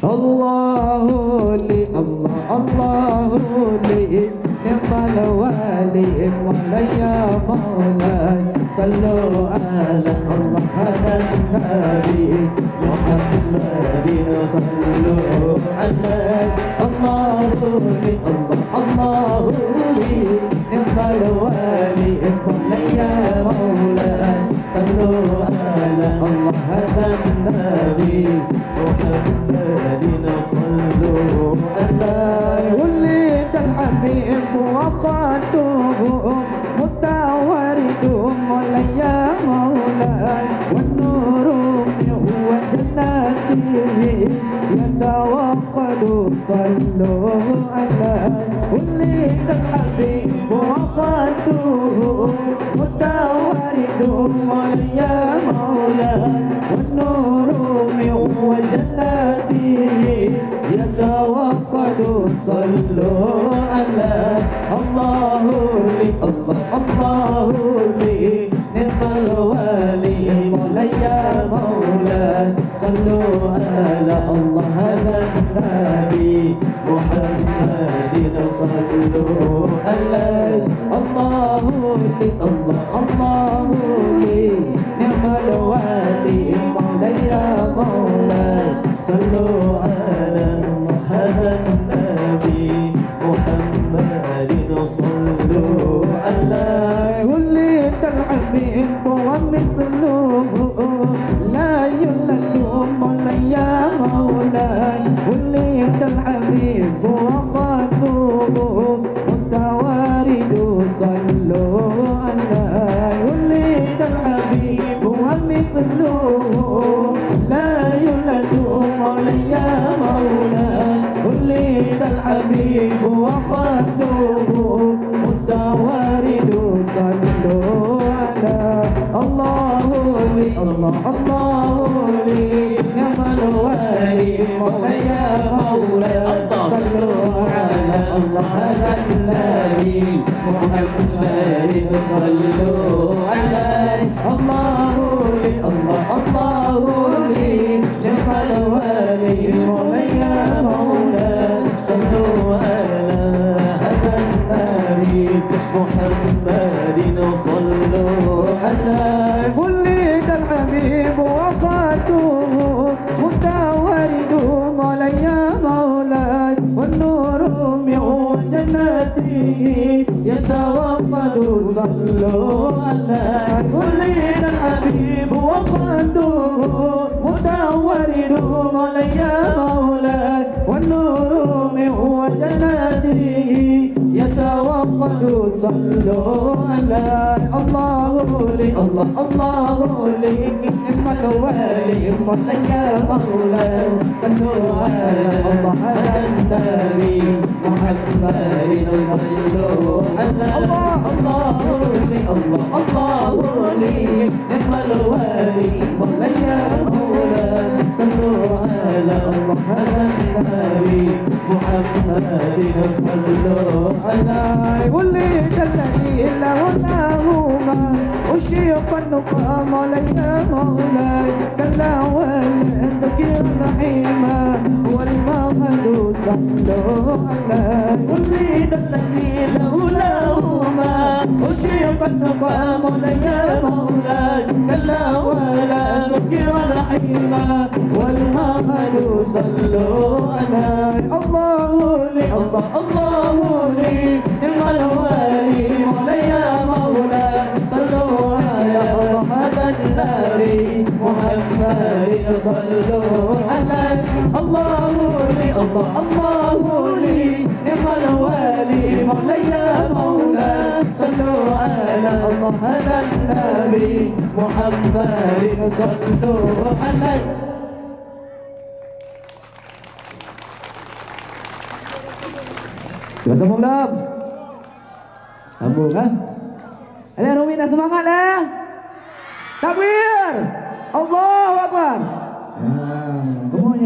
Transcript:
الله لي الله الله لي نعم الوالي مولاي يا مولاي صلوا على الله على النبي محمد صلوا عليه الله لي الله لي نعم الوالي مولاي يا مولاي صلوا على الله على النبي محمد صلوا عليه ولد الحبيب وخاتمه متوارد مولاي يا مولاي والنور هو جنته يتوقد صلوا عليه ولد الحبيب وخاتمه متوارد مولاي يا مولاي والنور هو جنته يتوقد صلوا عليه الله لي الله لي نعم الوالي مولاي يا مولاي صلوا على الله على النبي محمد صلوا عليه الله لي الله لي نعم الوالي مولاي يا مولاي صلوا على هذا النبي محمد صلوا عليه ولد الحبيب ومثله لا يولد مولاي يا مولاي ولد الحبيب وخاتمه متوارد صلوا عليه ولد الحبيب ومثله لا يولد مولاي يا مولاي ولد الحبيب وخاتمه متوارد صلوا على الله لي الله لي نعم الوالي مولاي يا مولاي صلوا على الله على النبي محمد صلوا عليه الله لي الله لي نعم الوالي مولاي يا مولاي صلوا على هذا النبي محمد صلوا عليه ولد الحبيب وخاتمه متوارد مولاي يا مولاي والنور من جنته يتوقد صلوا عليه ولد الحبيب وخاتمه متوارد مولاي يا مولاي والنور من جنته يتوقد صلوا عليه الله لي الله لي نعم الوالي مولاي يا مولاي صلوا على الله على النبي محمد صلوا عليه الله لي الله لي نعم الوالي مولاي يا مولاي صلوا على الله على النبي محمد صلوا عليه ولد الذي له ما أشيق النقى مولاي يا مولاي كلا والذك الرحيمة والمغد صلوا عليه ولد الذي له ما أشيق النقى مولاي يا مولاي كلا والذك الرحيمة والمغد صلوا عليه الله لي الله لي نعم الوالي مولاي يا مولاي صلوا على هذا النبي محمد صلوا عليه الله لي الله لي نعم الوالي مولاي يا مولاي صلوا على هذا النبي محمد صلوا عليه. Sudah sambung belum? Sambung kan? Ada Rumina semangat ya? Takbir! Allahu Akbar!